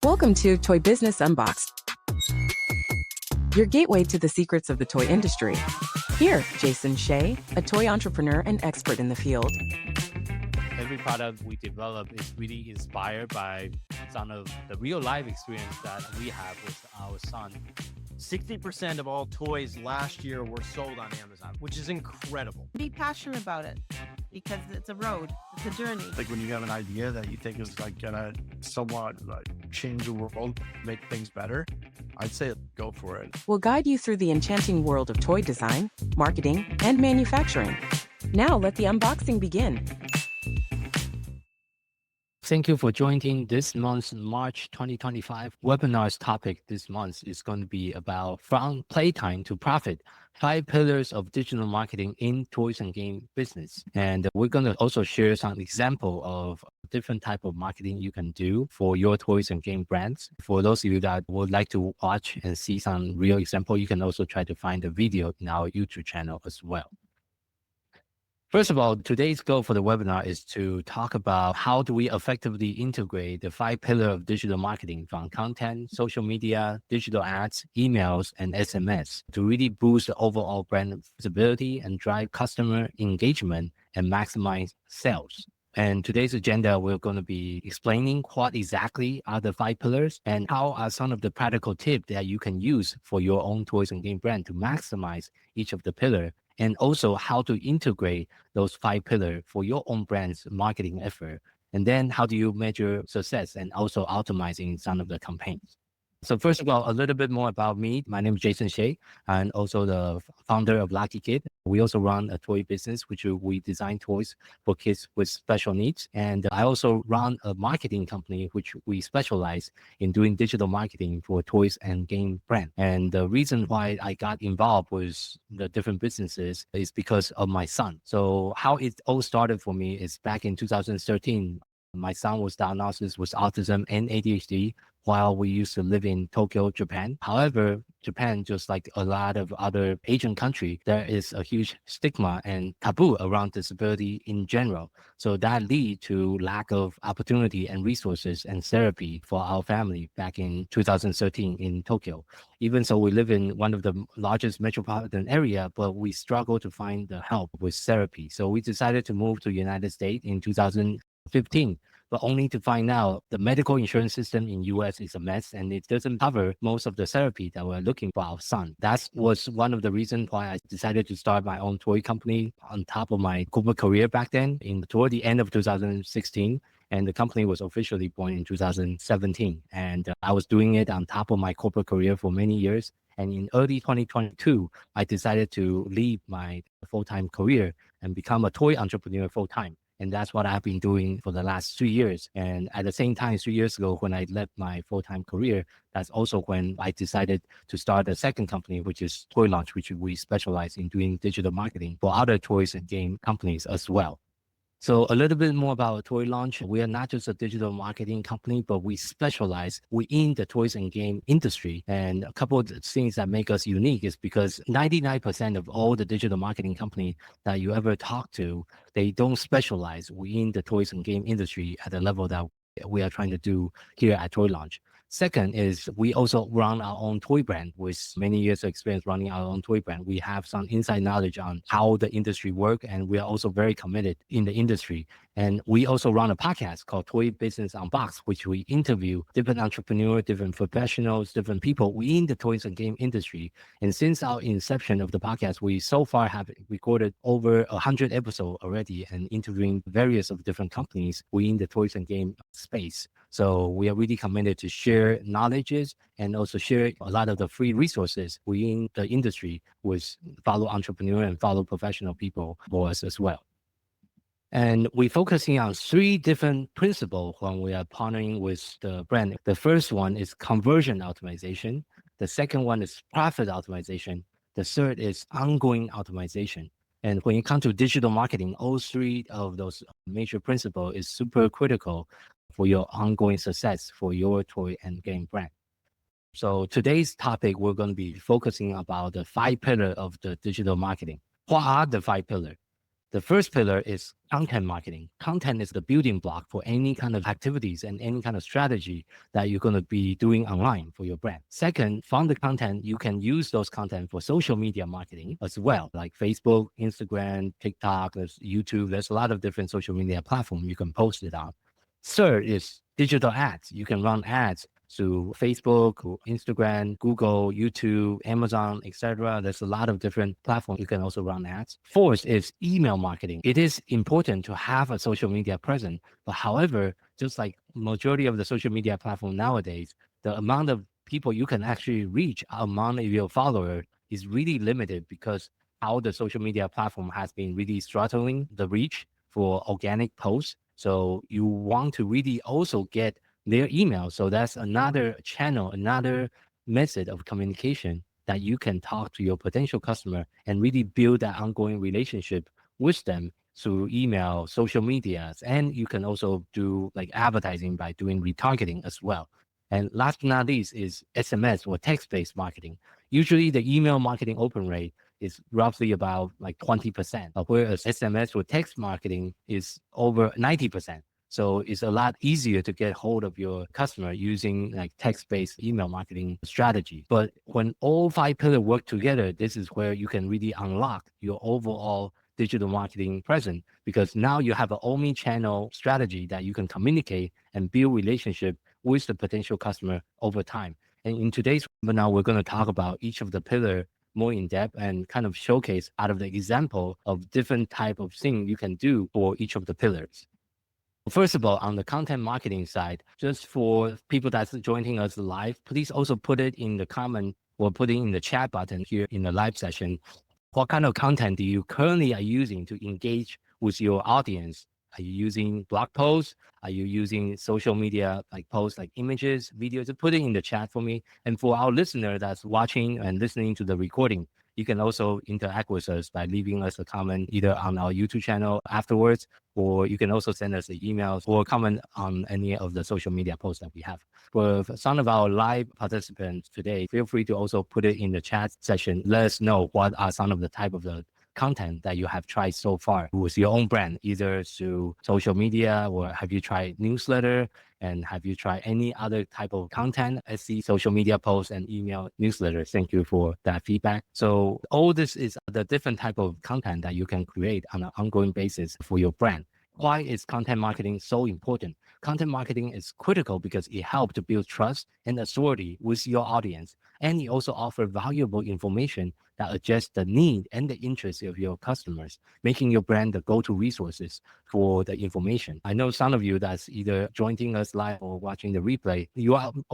Welcome to Toy Business Unboxed, your gateway to the secrets of the toy industry. Here, Hsieh, a toy entrepreneur and expert in the field. Every product we develop is really inspired by some of the real life experience that we have with our son. 60% of all toys last year were sold on Amazon, which is incredible. Be passionate about it because it's a road, it's a journey. Like when you have an idea that you think is like gonna somewhat like change the world, make things better, I'd say go for it. We'll guide you through the enchanting world of toy design, marketing, and manufacturing. Now let the unboxing begin. Thank you for joining this month's March 2025 webinar's topic. This month is going to be about from playtime to profit, 5 pillars of digital marketing in toys and game business. And we're going to also share some example of different type of marketing you can do for your toys and game brands. For those of you that would like to watch and see some real example, you can also try to find the video in our YouTube channel as well. First of all, today's goal for the webinar is to talk about how do we effectively integrate the 5 pillars of digital marketing from content, social media, digital ads, emails, and SMS to really boost the overall brand visibility and drive customer engagement and maximize sales. And today's agenda, we're going to be explaining what exactly are the 5 pillars and how are some of the practical tips that you can use for your own toys and game brand to maximize each of the pillars, and also how to integrate those 5 pillars for your own brand's marketing effort. And then how do you measure success and also optimizing some of the campaigns. So first of all, a little bit more about me. My name is Hsieh, and also the founder of Lucky Kid. We also run a toy business, which we design toys for kids with special needs. And I also run a marketing company, which we specialize in doing digital marketing for toys and game brand. And the reason why I got involved with the different businesses is because of my son. So how it all started for me is back in 2013. My son was diagnosed with autism and ADHD while we used to live in Tokyo, Japan. However, Japan, just like a lot of other Asian countries, there is a huge stigma and taboo around disability in general. So that lead to lack of opportunity and resources and therapy for our family back in 2013 in Tokyo. Even so, we live in one of the largest metropolitan area, but we struggle to find the help with therapy. So we decided to move to the United States in 2015. But only to find out the medical insurance system in US is a mess and it doesn't cover most of the therapy that we're looking for our son. That was one of the reasons why I decided to start my own toy company on top of my corporate career back then toward the end of 2016. And the company was officially born in 2017. And I was doing it on top of my corporate career for many years. And in early 2022, I decided to leave my full-time career and become a toy entrepreneur full-time. And that's what I've been doing for the last 3 years. And at the same time, 3 years ago, when I left my full-time career, that's also when I decided to start a second company, which is Toy Launch, which we specialize in doing digital marketing for other toys and game companies as well. So a little bit more about Toy Launch. We are not just a digital marketing company, but we specialize within the toys and game industry. And a couple of things that make us unique is because 99% of all the digital marketing company that you ever talk to, they don't specialize within the toys and game industry at the level that we are trying to do here at Toy Launch. Second is we also run our own toy brand with many years of experience running our own toy brand. We have some inside knowledge on how the industry works, and we are also very committed in the industry. And we also run a podcast called Toy Business Unboxed, which we interview different entrepreneurs, different professionals, different people within the toys and game industry. And since our inception of the podcast, we so far have recorded over 100 episodes already and interviewing various of different companies within the toys and game space. So we are really committed to share knowledges and also share a lot of the free resources within the industry with fellow entrepreneur and fellow professional people for us as well. And we're focusing on 3 different principles when we are partnering with the brand. The first one is conversion optimization. The second one is profit optimization. The third is ongoing optimization. And when it comes to digital marketing, all 3 of those major principles is super critical for your ongoing success for your toy and game brand. So today's topic, we're going to be focusing about the 5 pillars of the digital marketing. What are the 5 pillars? The first pillar is content marketing. Content is the building block for any kind of activities and any kind of strategy that you're going to be doing online for your brand. Second, from the content, you can use those content for social media marketing as well, like Facebook, Instagram, TikTok, there's YouTube. There's a lot of different social media platforms you can post it on. Third is digital ads. You can run ads to Facebook, Instagram, Google, YouTube, Amazon, etc. There's a lot of different platforms you can also run ads. Fourth is email marketing. It is important to have a social media presence, but however, just like majority of the social media platform nowadays, the amount of people you can actually reach among your followers is really limited because how the social media platform has been really throttling the reach for organic posts. So you want to really also get their email. So that's another channel, another method of communication that you can talk to your potential customer and really build that ongoing relationship with them through email, social medias, and you can also do like advertising by doing retargeting as well. And last but not least is SMS or text-based marketing. Usually the email marketing open rate is roughly about like 20%, whereas SMS or text marketing is over 90%. So it's a lot easier to get hold of your customer using like text-based email marketing strategy. But when all 5 pillars work together, this is where you can really unlock your overall digital marketing presence, because now you have an omni-channel strategy that you can communicate and build relationship with the potential customer over time. And in today's webinar, we're going to talk about each of the pillars more in depth and kind of showcase out of the example of different type of thing you can do for each of the pillars. First of all, on the content marketing side, just for people that's joining us live, please also put it in the comment or put it in the chat button here in the live session. What kind of content do you currently are using to engage with your audience? Are you using blog posts? Are you using social media like posts, like images, videos? Put it in the chat for me. And for our listener that's watching and listening to the recording, you can also interact with us by leaving us a comment either on our YouTube channel afterwards, or you can also send us an email or comment on any of the social media posts that we have. For some of our live participants today, feel free to also put it in the chat session. Let us know what are some of the type of the content that you have tried so far with your own brand, either through social media, or have you tried newsletter, and have you tried any other type of content, SC, social media posts and email newsletters? Thank you for that feedback. So all this is the different type of content that you can create on an ongoing basis for your brand. Why is content marketing so important? Content marketing is critical because it helps to build trust and authority with your audience. And it also offers valuable information that adjusts the need and the interests of your customers, making your brand the go-to resources for the information. I know some of you that's either joining us live or watching the replay,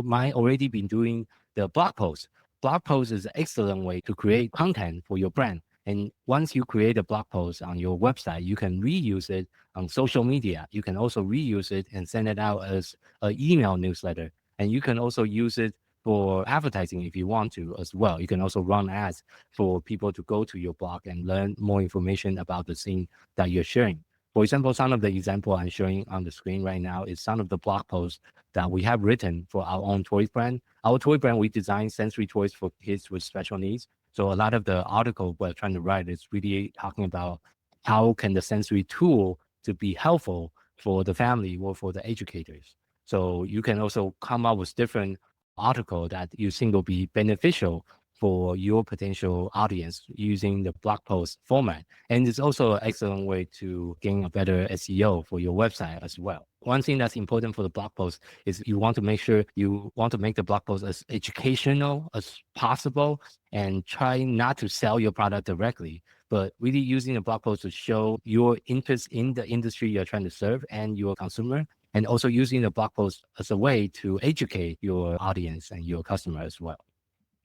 might already been doing the blog post. Blog post is an excellent way to create content for your brand. And once you create a blog post on your website, you can reuse it on social media. You can also reuse it and send it out as an email newsletter. And you can also use it for advertising if you want to as well. You can also run ads for people to go to your blog and learn more information about the thing that you're sharing. For example, some of the example I'm showing on the screen right now is some of the blog posts that we have written for our own toy brand. Our toy brand, we design sensory toys for kids with special needs. So a lot of the article we're trying to write is really talking about how can the sensory tool to be helpful for the family or for the educators. So you can also come up with different article that you think will be beneficial for your potential audience using the blog post format. And it's also an excellent way to gain a better SEO for your website as well. One thing that's important for the blog post is you want to make sure you want to make the blog post as educational as possible and try not to sell your product directly, but really using a blog post to show your interest in the industry you're trying to serve and your consumer, and also using the blog post as a way to educate your audience and your customer as well.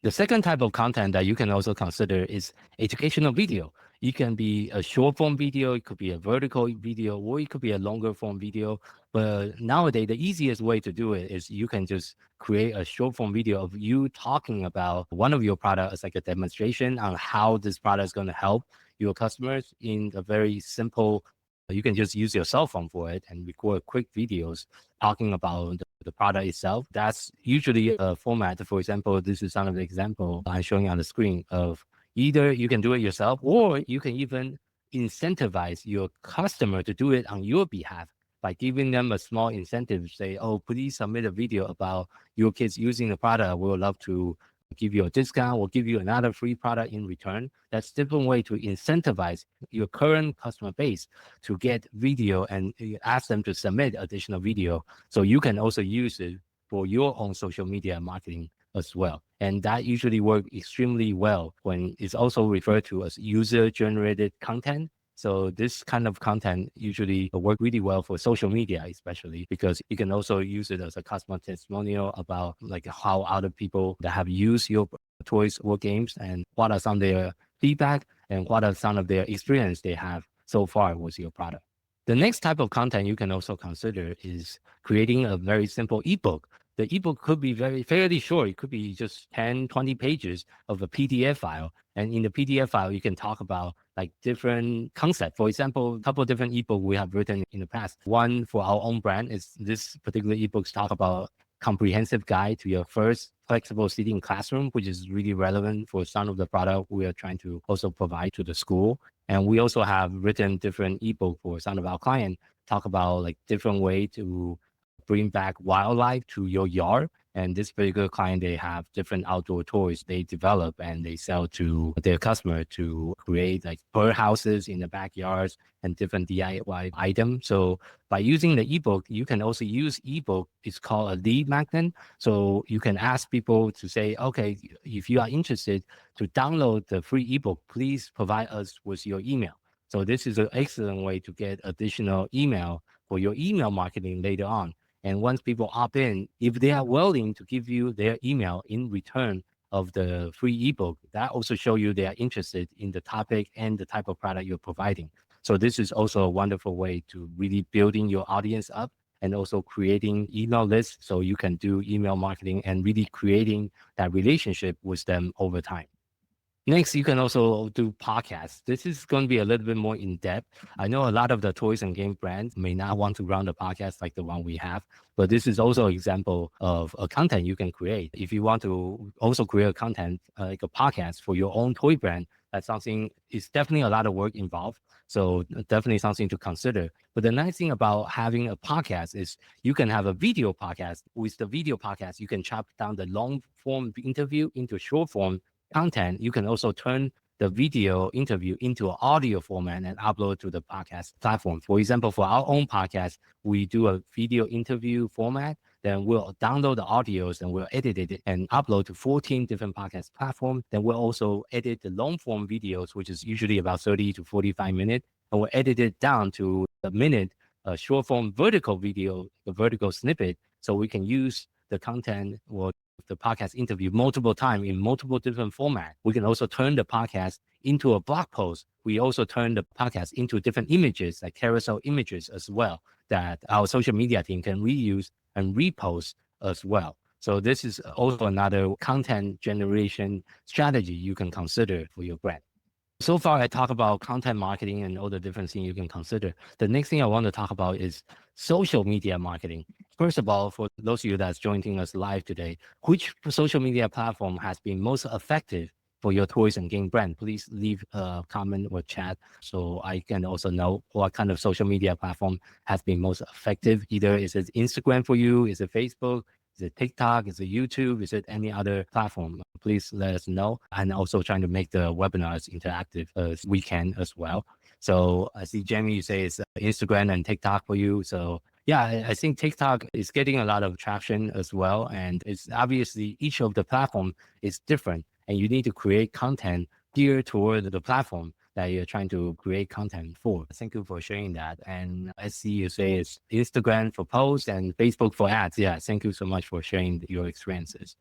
The second type of content that you can also consider is educational video. It can be a short form video, it could be a vertical video, or it could be a longer form video. But nowadays, the easiest way to do it is you can just create a short form video of you talking about one of your products as like a demonstration on how this product is going to help your customers in a very simple. You can just use your cell phone for it and record quick videos talking about the product itself. That's usually a format. For example, this is some of the example I'm showing on the screen of either you can do it yourself or you can even incentivize your customer to do it on your behalf by giving them a small incentive. Say, oh, please submit a video about your kids using the product. We would love to give you a discount. We'll give you another free product in return. That's a different way to incentivize your current customer base to get video and ask them to submit additional video. So you can also use it for your own social media marketing as well. And that usually works extremely well when it's also referred to as user-generated content. So this kind of content usually work really well for social media, especially because you can also use it as a customer testimonial about like how other people that have used your toys or games and what are some of their feedback and what are some of their experience they have so far with your product. The next type of content you can also consider is creating a very simple ebook. The ebook could be fairly short. It could be just 10, 20 pages of a PDF file. And in the PDF file, you can talk about like different concepts. For example, a couple of different ebooks we have written in the past. One for our own brand is this particular ebooks talk about comprehensive guide to your first flexible seating classroom, which is really relevant for some of the product we are trying to also provide to the school. And we also have written different ebook for some of our clients, talk about like different way to bring back wildlife to your yard. And this particular client, they have different outdoor toys they develop and they sell to their customer to create like bird houses in the backyards and different DIY items. So by using the ebook, you can also use ebook. It's called a lead magnet. So you can ask people to say, okay, if you are interested to download the free ebook, please provide us with your email. So this is an excellent way to get additional email for your email marketing later on. And once people opt in, if they are willing to give you their email in return of the free ebook, that also show you they are interested in the topic and the type of product you're providing. So this is also a wonderful way to really building your audience up and also creating email lists so you can do email marketing and really creating that relationship with them over time. Next, you can also do podcasts. This is going to be a little bit more in depth. I know a lot of the toys and game brands may not want to run a podcast like the one we have, but this is also an example of a content you can create. If you want to also create a content like a podcast for your own toy brand, that's something, it's definitely a lot of work involved. So definitely something to consider. But the nice thing about having a podcast is you can have a video podcast. With the video podcast, you can chop down the long form interview into short form content. You can also turn the video interview into an audio format and upload to the podcast platform. For example, for our own podcast, we do a video interview format. Then we'll download the audios and we'll edit it and upload to 14 different podcast platforms. Then we'll also edit the long form videos, which is usually about 30 to 45 minutes. And we'll edit it down to a minute, a short form vertical video, a vertical snippet. So we can use the content or the podcast interview multiple times in multiple different formats. We can also turn the podcast into a blog post. We also turn the podcast into different images, like carousel images as well, that our social media team can reuse and repost as well. So this is also another content generation strategy you can consider for your brand. So far, I talk about content marketing and all the different things you can consider. The next thing I want to talk about is social media marketing. First of all, for those of you that's joining us live today, which social media platform has been most effective for your toys and game brand? Please leave a comment or chat so I can also know what kind of social media platform has been most effective. Either is it Instagram for you? Is it Facebook? Is it TikTok? Is it YouTube? Is it any other platform? Please let us know. And also trying to make the webinars interactive as we can as well. So I see Jamie, you say it's Instagram and TikTok for you. So yeah, I think TikTok is getting a lot of traction as well. And it's obviously each of the platform is different and you need to create content geared toward the platform that you're trying to create content for. Thank you for sharing that. And I see you say it's Instagram for posts and Facebook for ads. Yeah, thank you so much for sharing your experiences.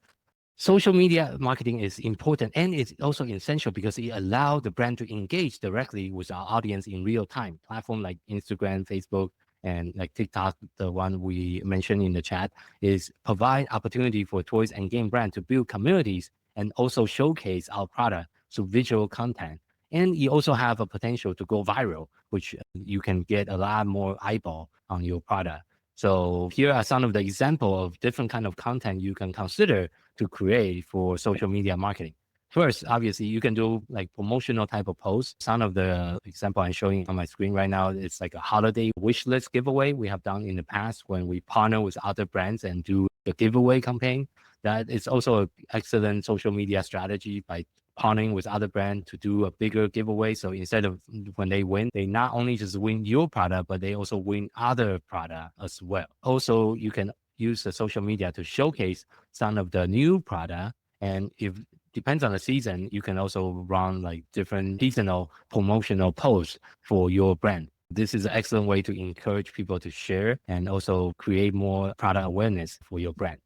Social media marketing is important and it's also essential because it allows the brand to engage directly with our audience in real time. Platform like Instagram, Facebook, and like TikTok, the one we mentioned in the chat, is provide opportunity for toys and game brand to build communities and also showcase our product through visual content. And you also have a potential to go viral, which you can get a lot more eyeball on your product. So here are some of the examples of different kind of content you can consider to create for social media marketing. First, obviously, you can do like promotional type of posts. Some of the example I'm showing on my screen right now, it's like a holiday wish list giveaway we have done in the past when we partner with other brands and do the giveaway campaign. That is also an excellent social media strategy by partnering with other brands to do a bigger giveaway. So instead of when they win, they not only just win your product, but they also win other product as well. Also, you can use the social media to showcase some of the new product. And if depends on the season, you can also run like different seasonal promotional posts for your brand. This is an excellent way to encourage people to share and also create more product awareness for your brand.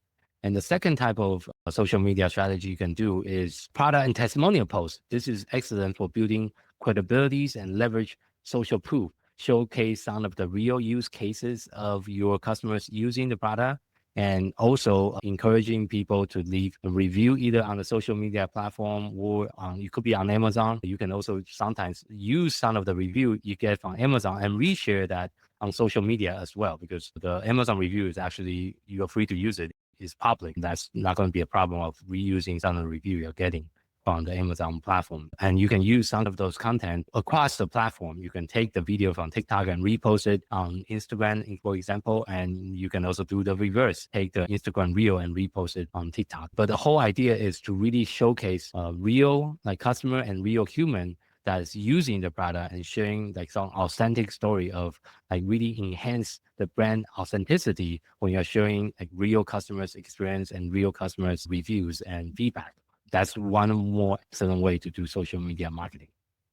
And the second type of social media strategy you can do is product and testimonial posts. This is excellent for building credibilities and leverage social proof. Showcase some of the real use cases of your customers using the product, and also encouraging people to leave a review either on the social media platform or it could be on Amazon. You can also sometimes use some of the review you get from Amazon and reshare that on social media as well, because the Amazon review is actually, you're free to use it. It's public. That's not going to be a problem of reusing some of the review you're getting from the Amazon platform. And you can use some of those content across the platform. You can take the video from TikTok and repost it on Instagram, for example, and you can also do the reverse, take the Instagram reel and repost it on TikTok. But the whole idea is to really showcase real like customer and real human that is using the product and sharing like some authentic story of like really enhance the brand authenticity when you're sharing like real customers experience and real customers reviews and feedback. That's one more excellent way to do social media marketing.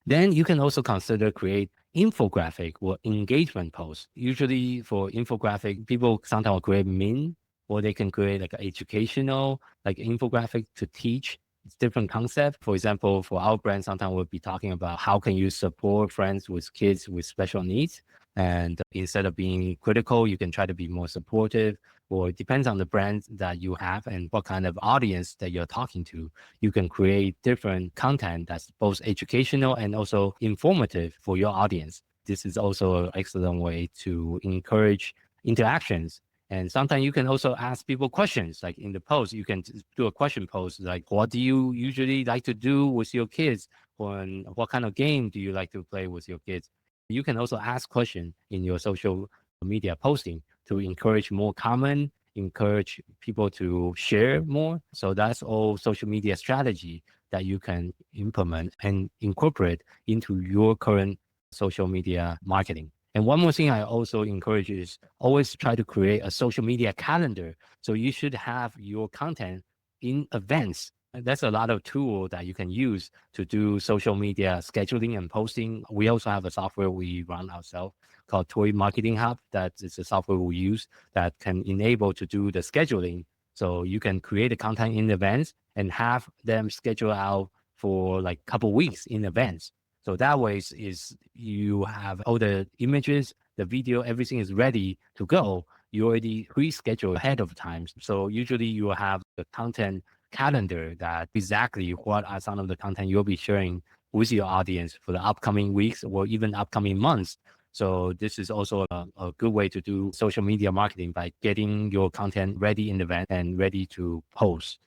Then you can also consider create infographic or engagement posts. Usually for infographic, people sometimes create meme, or they can create like an educational like infographic to teach different concept. For example, for our brand, sometimes we'll be talking about how can you support friends with kids with special needs. And instead of being critical, you can try to be more supportive, or it depends on the brand that you have and what kind of audience that you're talking to. You can create different content that's both educational and also informative for your audience. This is also an excellent way to encourage interactions. And sometimes you can also ask people questions, like in the post, you can do a question post, like, what do you usually like to do with your kids? Or what kind of game do you like to play with your kids? You can also ask questions in your social media posting to encourage more comment, encourage people to share more. So that's all social media strategy that you can implement and incorporate into your current social media marketing. And one more thing I also encourage is always try to create a social media calendar. So you should have your content in advance. That's a lot of tool that you can use to do social media scheduling and posting. We also have a software we run ourselves called Toy Marketing Hub. That is a software we use that can enable to do the scheduling. So you can create the content in advance and have them schedule out for like a couple weeks in advance. So that way is you have all the images, the video, everything is ready to go. You already pre-schedule ahead of time. So usually you will have the content calendar that exactly what are some of the content you'll be sharing with your audience for the upcoming weeks or even upcoming months. So this is also a good way to do social media marketing by getting your content ready in advance and ready to post.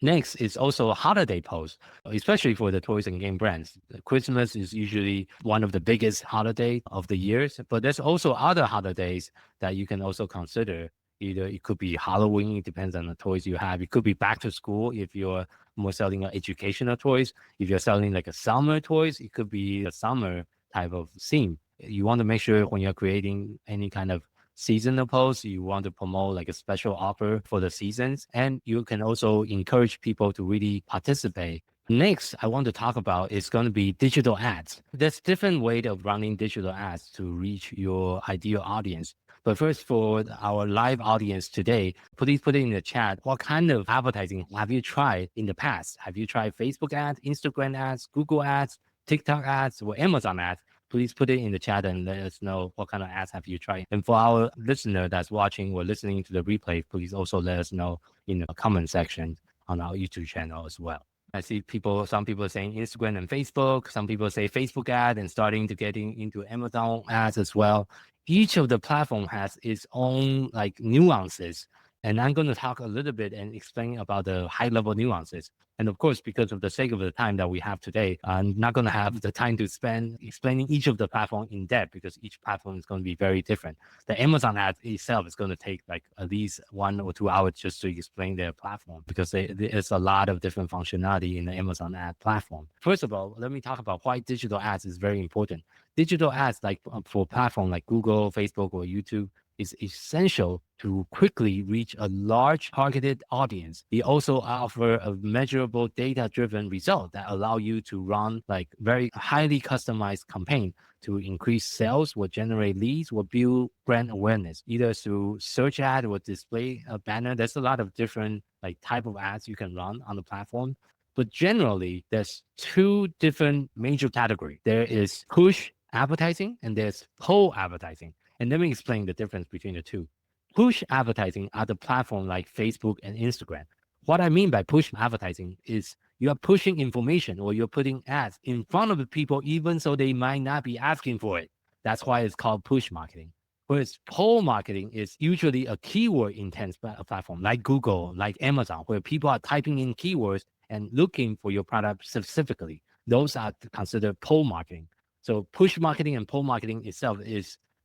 Next is also a holiday post, especially for the toys and game brands. Christmas is usually one of the biggest holiday of the years, but there's also other holidays that you can also consider. Either it could be Halloween, it depends on the toys you have. It could be back to school if you're more selling educational toys. If you're selling like a summer toys, it could be a summer type of theme. You want to make sure when you're creating any kind of seasonal posts, you want to promote like a special offer for the seasons, and you can also encourage people to really participate. Next, I want to talk about is going to be digital ads. There's different way of running digital ads to reach your ideal audience. But first, for our live audience today, please put it in the chat. What kind of advertising have you tried in the past? Have you tried Facebook ads, Instagram ads, Google ads, TikTok ads, or Amazon ads? Please put it in the chat and let us know what kind of ads have you tried. And for our listener that's watching or listening to the replay, please also let us know in the comment section on our YouTube channel as well. I see some people saying Instagram and Facebook. Some people say Facebook ad and starting to getting into Amazon ads as well. Each of the platform has its own like nuances And I'm going to talk a little bit and explain about the high level nuances. And of course, because of the sake of the time that we have today, I'm not going to have the time to spend explaining each of the platform in depth because each platform is going to be very different. The Amazon ad itself is going to take like at least 1 or 2 hours just to explain their platform because there's a lot of different functionality in the Amazon ad platform. First of all, let me talk about why digital ads is very important. Digital ads, like for platform like Google, Facebook, or YouTube, is essential to quickly reach a large targeted audience. They also offer a measurable data-driven result that allow you to run like very highly customized campaign to increase sales or generate leads or build brand awareness, either through search ad or display a banner. There's a lot of different like type of ads you can run on the platform. But generally, there's 2 different major categories. There is push advertising and there's pull advertising. And let me explain the difference between the two. Push advertising are the platform like Facebook and Instagram. What I mean by push advertising is you are pushing information or you're putting ads in front of the people, even so they might not be asking for it. That's why it's called push marketing. Whereas pull marketing is usually a keyword intense platform like Google, like Amazon, where people are typing in keywords and looking for your product specifically. Those are considered pull marketing. So push marketing and pull marketing itself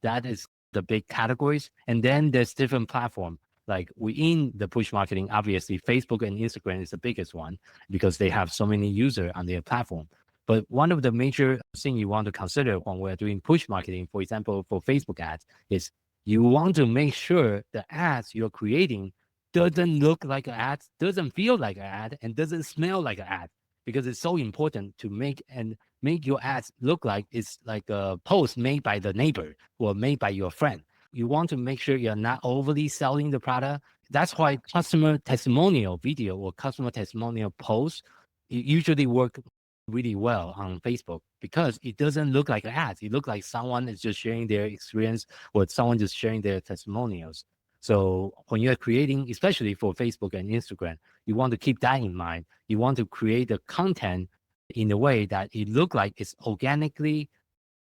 that is the big categories. And then there's different platform. Like within the push marketing, obviously Facebook and Instagram is the biggest one because they have so many users on their platform. But one of the major things you want to consider when we're doing push marketing, for example, for Facebook ads, is you want to make sure the ads you're creating doesn't look like an ad, doesn't feel like an ad, and doesn't smell like an ad, because it's so important to make your ads look like it's like a post made by the neighbor or made by your friend. You want to make sure you're not overly selling the product. That's why customer testimonial video or customer testimonial posts usually work really well on Facebook because it doesn't look like ads. It looks like someone is just sharing their experience or someone just sharing their testimonials. So when you're creating, especially for Facebook and Instagram, you want to keep that in mind. You want to create the content in a way that it look like it's organically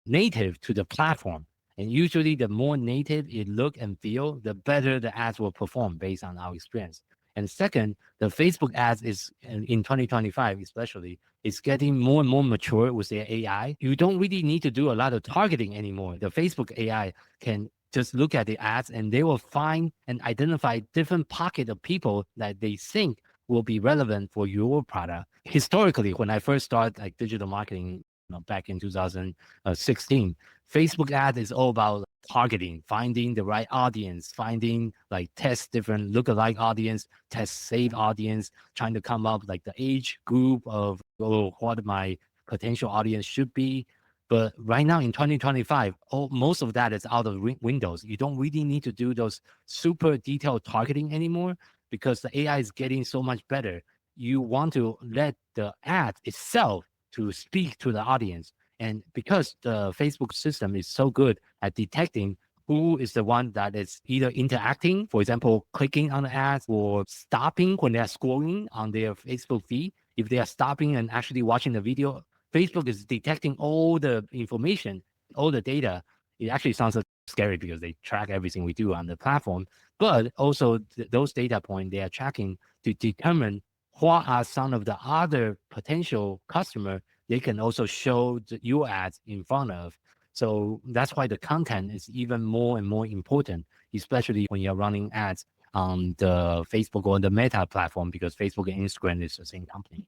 native to the platform. And usually the more native it look and feel, the better the ads will perform based on our experience. And second, the Facebook ads is in 2025, especially, it's getting more and more mature with their AI. You don't really need to do a lot of targeting anymore. The Facebook AI can just look at the ads and they will find and identify different pocket of people that they think will be relevant for your product. Historically, when I first started like digital marketing, back in 2016, Facebook ad is all about targeting, finding the right audience, finding like test different lookalike audience, test save audience, trying to come up like the age group of what my potential audience should be. But right now in 2025, most of that is out of windows. You don't really need to do those super detailed targeting anymore because the AI is getting so much better. You want to let the ad itself to speak to the audience. And because the Facebook system is so good at detecting who is the one that is either interacting, for example, clicking on the ads or stopping when they're scrolling on their Facebook feed. If they are stopping and actually watching the video, Facebook is detecting all the information, all the data. It actually sounds scary because they track everything we do on the platform, but also those data points they are tracking to determine what are some of the other potential customer they can also show your ads in front of. So that's why the content is even more and more important, especially when you're running ads on the Facebook or the Meta platform, because Facebook and Instagram is the same company.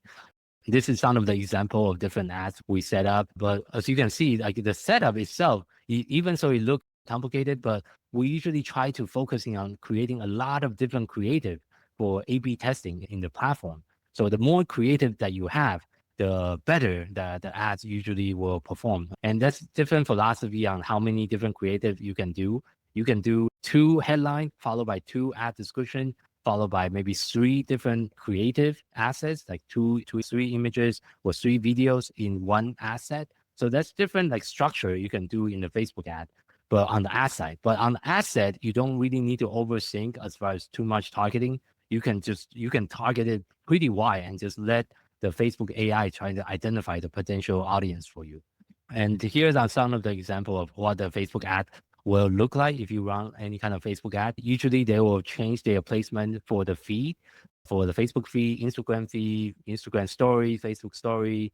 This is some of the example of different ads we set up. But as you can see, like the setup itself, even so it looks complicated, but we usually try to focusing on creating a lot of different creative for A/B testing in the platform. So the more creative that you have, the better the ads usually will perform. And that's different philosophy on how many different creative you can do. You can do 2 headline followed by 2 ad description, followed by maybe 3 different creative assets, like 3 images or 3 videos in one asset. So that's different like structure you can do in the Facebook ad, but on the ad side. But on the ad set, you don't really need to overthink as far as too much targeting. You can target it pretty wide and just let the Facebook AI try to identify the potential audience for you. And here's some of the example of what the Facebook ad will look like if you run any kind of Facebook ad. Usually they will change their placement for the feed, for the Facebook feed, Instagram story, Facebook story,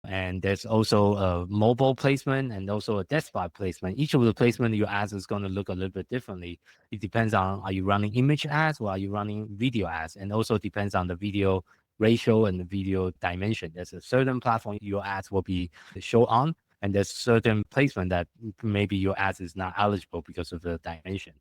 and there's also a mobile placement and also a desktop placement. Each of the placement your ads is going to look a little bit differently. It depends on, are you running image ads or are you running video ads? And also depends on the video ratio and the video dimension. There's a certain platform your ads will be shown on, and there's certain placement that maybe your ads is not eligible because of the dimension.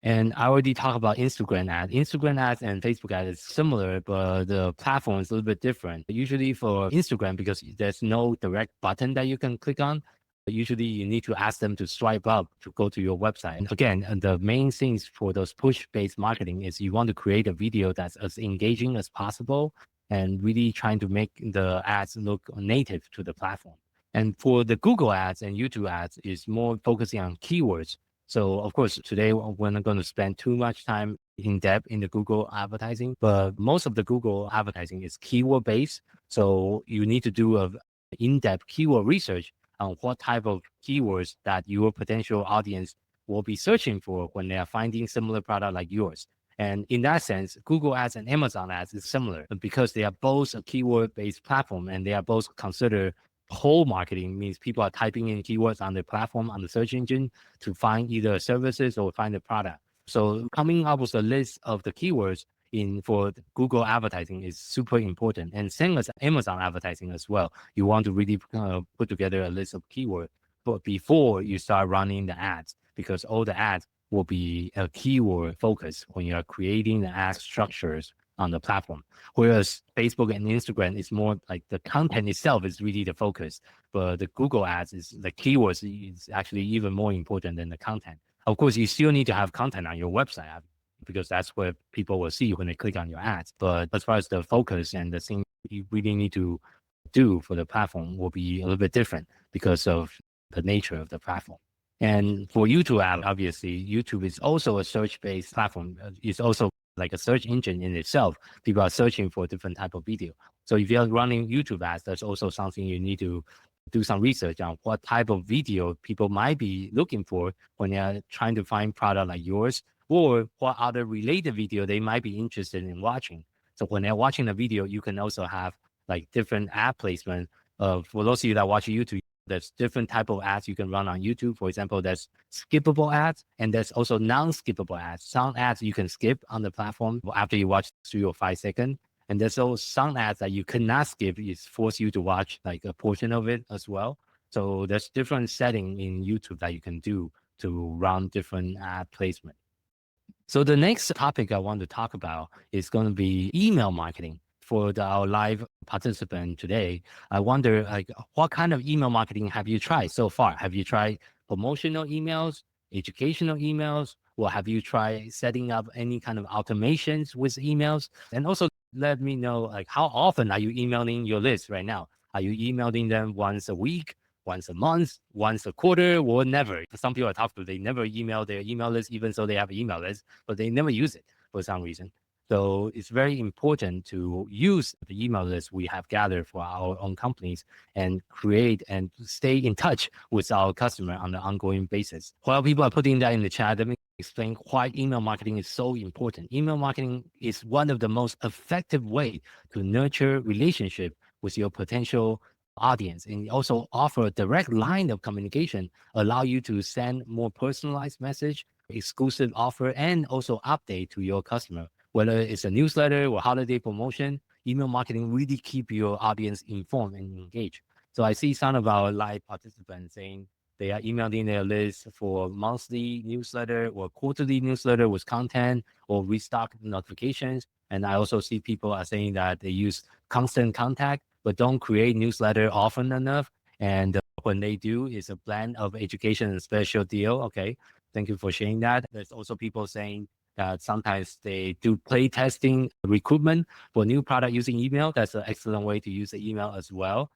And I already talked about Instagram ads. Instagram ads and Facebook ads is similar, but the platform is a little bit different. Usually for Instagram, because there's no direct button that you can click on, usually you need to ask them to swipe up to go to your website. And again, the main things for those push-based marketing is you want to create a video that's as engaging as possible and really trying to make the ads look native to the platform. And for the Google ads and YouTube ads, is more focusing on keywords. So of course, today we're not going to spend too much time in depth in the Google advertising, but most of the Google advertising is keyword based. So you need to do a in-depth keyword research on what type of keywords that your potential audience will be searching for when they are finding similar product like yours. And in that sense, Google ads and Amazon ads is similar because they are both a keyword based platform and they are both considered whole marketing, means people are typing in keywords on the platform, on the search engine to find either services or find a product. So coming up with a list of the keywords for Google advertising is super important. And same as Amazon advertising as well. You want to really put together a list of keywords before you start running the ads, because all the ads will be a keyword focus when you are creating the ad structures on the platform. Whereas Facebook and Instagram is more like the content itself is really the focus, but the Google ads is the keywords is actually even more important than the content. Of course, you still need to have content on your website because that's where people will see when they click on your ads. But as far as the focus and the thing you really need to do for the platform will be a little bit different because of the nature of the platform. And for YouTube app, obviously, YouTube is also a search-based platform. It's also like a search engine in itself. People are searching for different type of video. So if you're running YouTube ads, that's also something you need to do some research on what type of video people might be looking for when they're trying to find product like yours, or what other related video they might be interested in watching. So when they're watching the video, you can also have like different ad placement. For those of you that watch YouTube, there's different type of ads you can run on YouTube. For example, there's skippable ads and there's also non-skippable ads. Some ads you can skip on the platform after you watch 3 or 5 seconds. And there's also some ads that you cannot skip. It's force you to watch like a portion of it as well. So there's different setting in YouTube that you can do to run different ad placement. So the next topic I want to talk about is going to be email marketing. For our live participant today, I wonder, like, what kind of email marketing have you tried so far? Have you tried promotional emails, educational emails, or have you tried setting up any kind of automations with emails? And also let me know, like, how often are you emailing your list right now? Are you emailing them once a week, once a month, once a quarter, or never? Some people I talk to, they never email their email list, even though they have an email list, but they never use it for some reason. So it's very important to use the email list we have gathered for our own companies and create and stay in touch with our customer on an ongoing basis. While people are putting that in the chat, let me explain why email marketing is so important. Email marketing is one of the most effective way to nurture relationship with your potential audience, and also offer a direct line of communication, allow you to send more personalized message, exclusive offer, and also update to your customer. Whether it's a newsletter or holiday promotion, email marketing really keep your audience informed and engaged. So I see some of our live participants saying they are emailing their list for monthly newsletter or quarterly newsletter with content or restock notifications. And I also see people are saying that they use constant contact, but don't create newsletter often enough. And when they do, it's a blend of education and special deal. Okay, thank you for sharing that. There's also people saying that sometimes they do play testing recruitment for new product using email. That's an excellent way to use the email as well.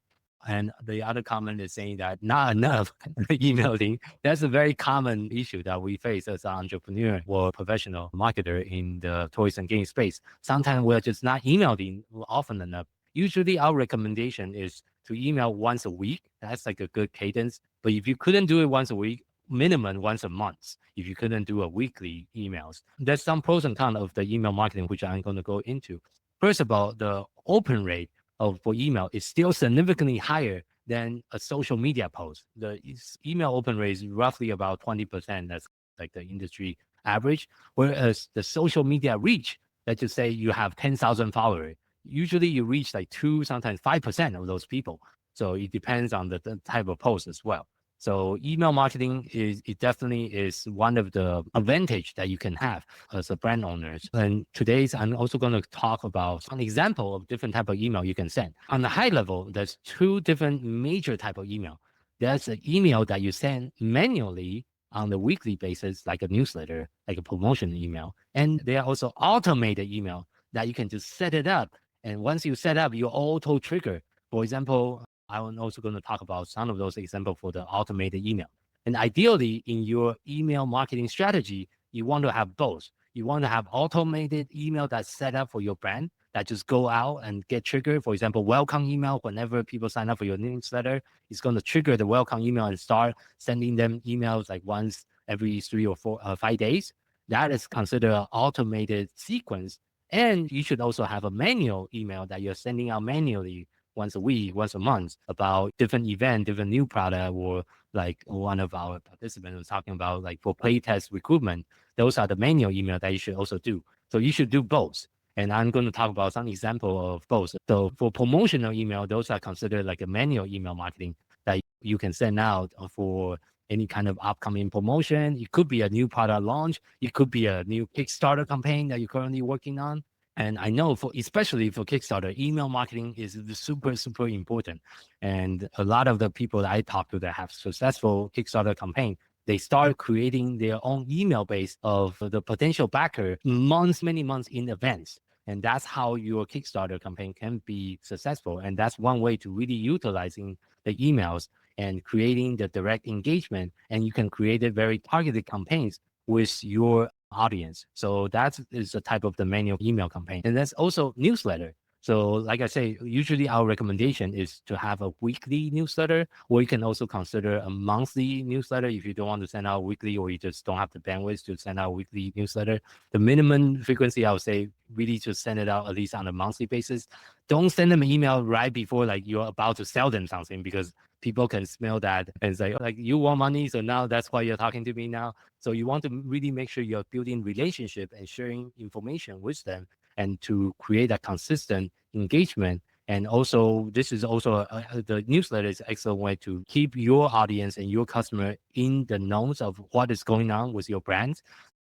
And the other comment is saying that not enough emailing. That's a very common issue that we face as an entrepreneur or professional marketer in the toys and game space. Sometimes we're just not emailing often enough. Usually our recommendation is to email once a week. That's like a good cadence. But if you couldn't do it once a week, minimum once a month if you couldn't do a weekly emails. There's some pros and cons of the email marketing, which I'm going to go into. First of all, the open rate for email is still significantly higher than a social media post. The email open rate is roughly about 20%. That's like the industry average. Whereas the social media reach, let's just say you have 10,000 followers, usually you reach like 2, sometimes 5% of those people. So it depends on the type of post as well. So email marketing it definitely is one of the advantage that you can have as a brand owners. And today's I'm also going to talk about an example of different type of email you can send. On the high level, there's two different major type of email. There's an email that you send manually on the weekly basis, like a newsletter, like a promotion email. And there are also automated email that you can just set it up. And once you set up, you auto trigger. For example, I'm also going to talk about some of those examples for the automated email. And ideally, in your email marketing strategy, you want to have both. You want to have automated email that's set up for your brand that just go out and get triggered. For example, welcome email. Whenever people sign up for your newsletter, it's going to trigger the welcome email and start sending them emails like once every 3 or 4, 5 days. That is considered an automated sequence. And you should also have a manual email that you're sending out manually once a week, once a month about different event, different new product, or like one of our participants was talking about like for playtest recruitment. Those are the manual email that you should also do. So you should do both. And I'm going to talk about some example of both. So for promotional email, those are considered like a manual email marketing that you can send out for any kind of upcoming promotion. It could be a new product launch. It could be a new Kickstarter campaign that you're currently working on. And I know especially for Kickstarter, email marketing is super, super important. And a lot of the people that I talk to that have successful Kickstarter campaign, they start creating their own email base of the potential backer many months in advance. And that's how your Kickstarter campaign can be successful. And that's one way to really utilizing the emails and creating the direct engagement. And you can create a very targeted campaigns with your audience. So that is a type of the manual email campaign. And that's also newsletter. So like I say, usually our recommendation is to have a weekly newsletter, or you can also consider a monthly newsletter if you don't want to send out weekly, or you just don't have the bandwidth to send out weekly newsletter. The minimum frequency, I would say, really to send it out at least on a monthly basis. Don't send them an email right before like you're about to sell them something, because people can smell that and say, like, you want money, so now that's why you're talking to me now. So you want to really make sure you're building relationship and sharing information with them, and to create a consistent engagement. And also, this is also the newsletter is an excellent way to keep your audience and your customer in the knowns of what is going on with your brand.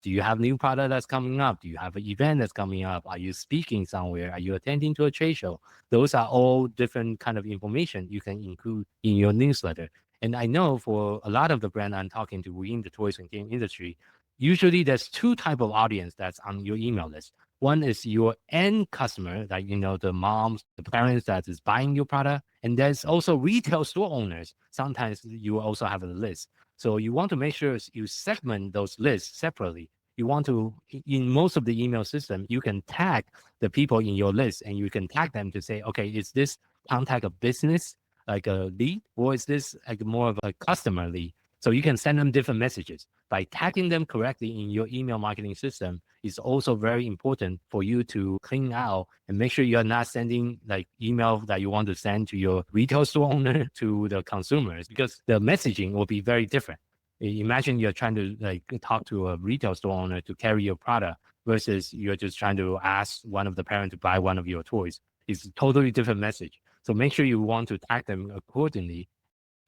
Do you have new product that's coming up? Do you have an event that's coming up? Are you speaking somewhere? Are you attending to a trade show? Those are all different kind of information you can include in your newsletter. And I know for a lot of the brand I'm talking to within the toys and game industry, usually there's two type of audience that's on your email list. One is your end customer, like, the moms, the parents that is buying your product. And there's also retail store owners. Sometimes you also have a list. So you want to make sure you segment those lists separately. You want to, in most of the email system, you can tag the people in your list, and you can tag them to say, okay, is this contact a business, like a lead, or is this like more of a customer lead? So you can send them different messages. By tagging them correctly in your email marketing system is also very important for you to clean out and make sure you're not sending like email that you want to send to your retail store owner to the consumers, because the messaging will be very different. Imagine you're trying to like talk to a retail store owner to carry your product versus you're just trying to ask one of the parents to buy one of your toys. It's a totally different message. So make sure you want to tag them accordingly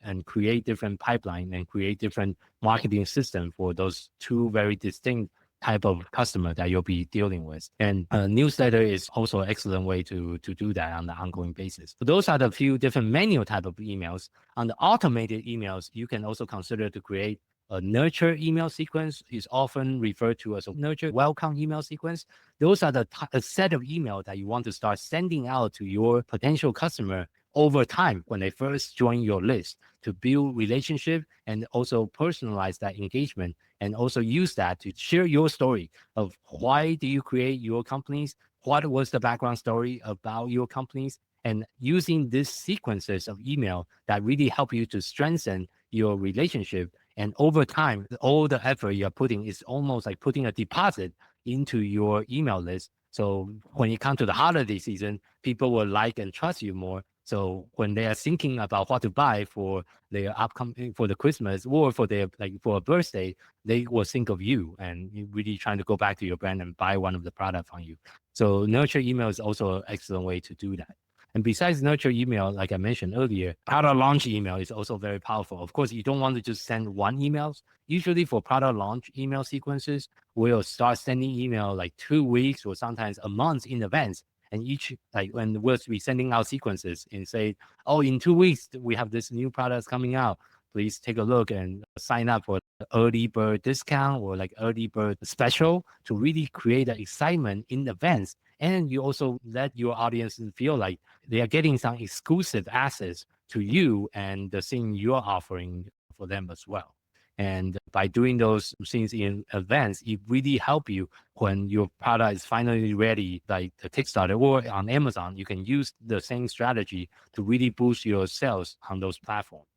and create different pipeline and create different marketing system for those two very distinct type of customer that you'll be dealing with. And a newsletter is also an excellent way to do that on an ongoing basis. So those are the few different manual type of emails. On the automated emails, you can also consider to create a nurture email sequence, is often referred to as a nurture welcome email sequence. Those are a set of email that you want to start sending out to your potential customer over time when they first join your list, to build relationship and also personalize that engagement, and also use that to share your story of why do you create your companies, what was the background story about your companies, and using these sequences of email that really help you to strengthen your relationship And over time, all the effort you're putting is almost like putting a deposit into your email list. So when you come to the holiday season, people will like and trust you more. So when they are thinking about what to buy for their upcoming, for the Christmas or for their, like for a birthday, they will think of you and you really trying to go back to your brand and buy one of the product from you. So nurture email is also an excellent way to do that. And besides nurture email, like I mentioned earlier, product launch email is also very powerful. Of course, you don't want to just send one email. Usually for product launch email sequences, we'll start sending email like 2 weeks or sometimes a month in advance. And each, like when we'll be sending out sequences and say, oh, in 2 weeks, we have this new products coming out. Please take a look and sign up for early bird discount or like early bird special to really create the excitement in advance. And you also let your audience feel like they are getting some exclusive access to you and the thing you're offering for them as well. And by doing those things in advance, it really help you when your product is finally ready, like the Kickstarter or on Amazon. You can use the same strategy to really boost your sales on those platforms.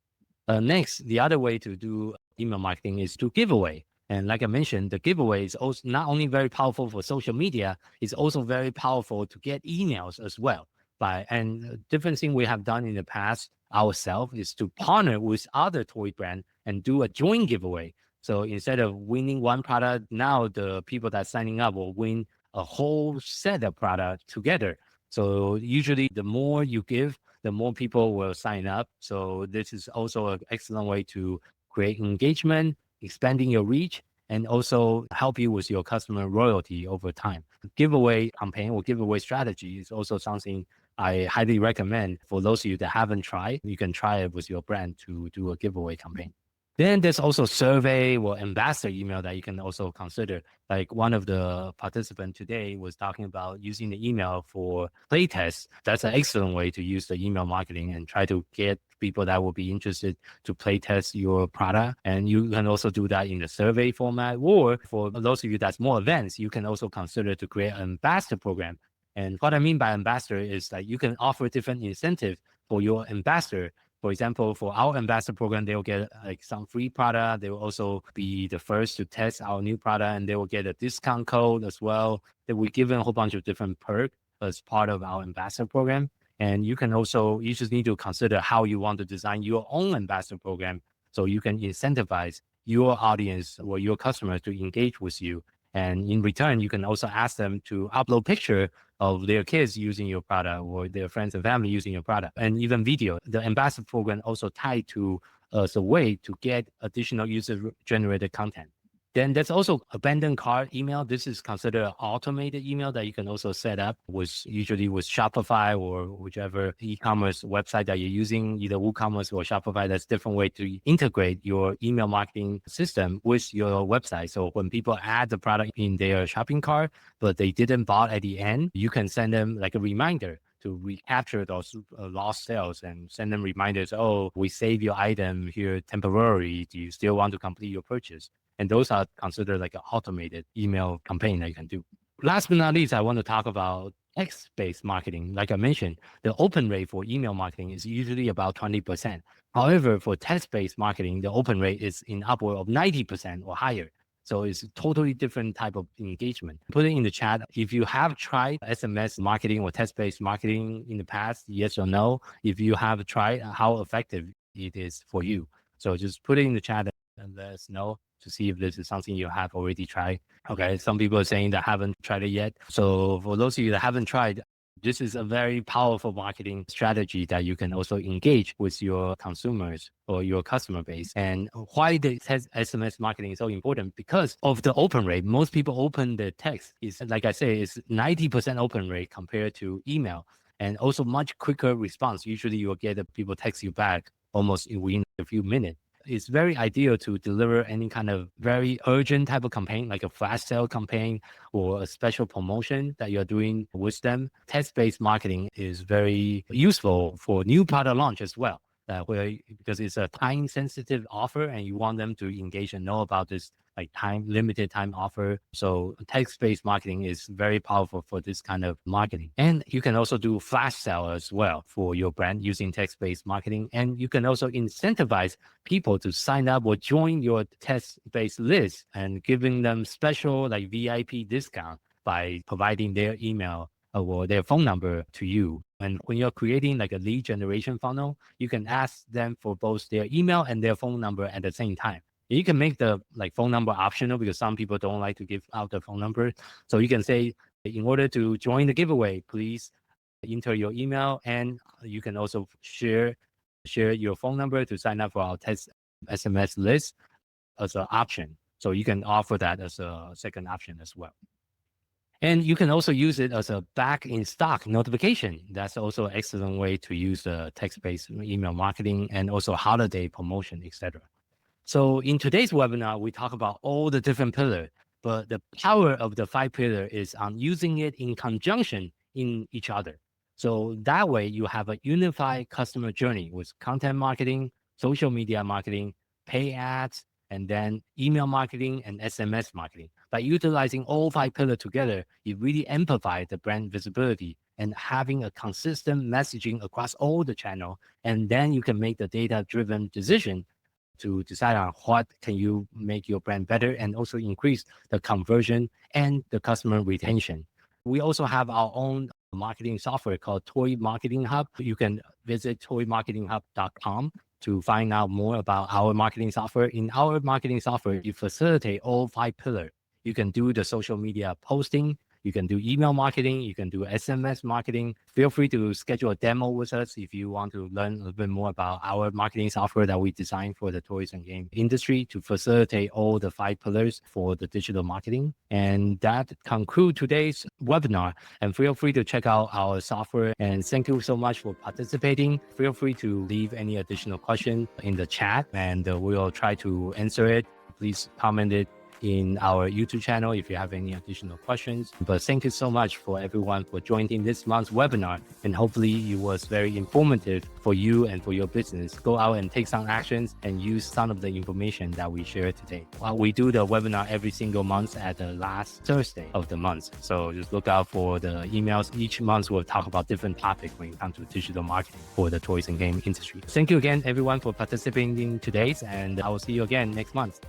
Next, the other way to do email marketing is to giveaway. And like I mentioned, the giveaway is also not only very powerful for social media, it's also very powerful to get emails as well. And different thing we have done in the past ourselves is to partner with other toy brand and do a joint giveaway. So instead of winning one product, now the people that signing up will win a whole set of products together. So usually the more you give, the more people will sign up. So this is also an excellent way to create engagement, expanding your reach, and also help you with your customer loyalty over time. Giveaway campaign or giveaway strategy is also something I highly recommend for those of you that haven't tried. You can try it with your brand to do a giveaway campaign. Then there's also survey or ambassador email that you can also consider. Like one of the participants today was talking about using the email for playtests. That's an excellent way to use the email marketing and try to get people that will be interested to playtest your product. And you can also do that in the survey format. Or for those of you that's more advanced, you can also consider to create an ambassador program. And what I mean by ambassador is that you can offer different incentives for your ambassador. For example, for our ambassador program, they will get like some free product. They will also be the first to test our new product, and they will get a discount code as well. That we give them a whole bunch of different perks as part of our ambassador program. And you can also, you just need to consider how you want to design your own ambassador program so you can incentivize your audience or your customers to engage with you. And in return, you can also ask them to upload picture of their kids using your product or their friends and family using your product, and even video. The ambassador program also tied to as a way to get additional user generated content. Then there's also abandoned cart email. This is considered an automated email that you can also set up with usually with Shopify or whichever e-commerce website that you're using, either WooCommerce or Shopify. That's a different way to integrate your email marketing system with your website. So when people add the product in their shopping cart, but they didn't buy at the end, you can send them like a reminder to recapture those lost sales and send them reminders. Oh, we saved your item here temporarily. Do you still want to complete your purchase? And those are considered like an automated email campaign that you can do. Last but not least, I want to talk about text-based marketing. Like I mentioned, the open rate for email marketing is usually about 20%. However, for text-based marketing, the open rate is in upward of 90% or higher. So it's a totally different type of engagement. Put it in the chat if you have tried SMS marketing or text-based marketing in the past, yes or no. If you have tried, how effective it is for you. So just put it in the chat and let us know to see if this is something you have already tried. Okay, some people are saying that haven't tried it yet. So for those of you that haven't tried, this is a very powerful marketing strategy that you can also engage with your consumers or your customer base. And why the SMS marketing is so important? Because of the open rate. Most people open the text is, like I say, is 90% open rate compared to email, and also much quicker response. Usually you'll get people text you back almost within a few minutes. It's very ideal to deliver any kind of very urgent type of campaign, like a flash sale campaign or a special promotion that you're doing with them. Text-based marketing is very useful for new product launch as well. because it's a time sensitive offer and you want them to engage and know about this like limited time offer. So text-based marketing is very powerful for this kind of marketing. And you can also do flash sale as well for your brand using text-based marketing. And you can also incentivize people to sign up or join your text-based list and giving them special like VIP discount by providing their email or their phone number to you. And when you're creating like a lead generation funnel, you can ask them for both their email and their phone number at the same time. You can make the like phone number optional because some people don't like to give out the phone number. So you can say, in order to join the giveaway, please enter your email, and you can also share your phone number to sign up for our test SMS list as an option. So you can offer that as a second option as well. And you can also use it as a back in stock notification. That's also an excellent way to use text-based email marketing and also holiday promotion, etc. So in today's webinar, we talk about all the different pillars, but the power of the 5 pillars is on using it in conjunction in each other. So that way you have a unified customer journey with content marketing, social media marketing, pay ads, and then email marketing and SMS marketing. By utilizing all 5 pillars together, it really amplifies the brand visibility and having a consistent messaging across all the channels. And then you can make the data-driven decision to decide on what can you make your brand better and also increase the conversion and the customer retention. We also have our own marketing software called Toy Marketing Hub. You can visit toymarketinghub.com to find out more about our marketing software. In our marketing software, you facilitate all 5 pillars. You can do the social media posting, you can do email marketing, you can do SMS marketing. Feel free to schedule a demo with us if you want to learn a little bit more about our marketing software that we designed for the toys and game industry to facilitate all the 5 pillars for the digital marketing. And that concludes today's webinar. And feel free to check out our software. And thank you so much for participating. Feel free to leave any additional question in the chat and we'll try to answer it. Please comment it in our YouTube channel if you have any additional questions. But thank you so much for everyone for joining this month's webinar. And hopefully it was very informative for you and for your business. Go out and take some actions and use some of the information that we shared today. We do the webinar every single month at the last Thursday of the month. So just look out for the emails. Each month we'll talk about different topics when it comes to digital marketing for the toys and game industry. Thank you again, everyone, for participating in today's, and I will see you again next month.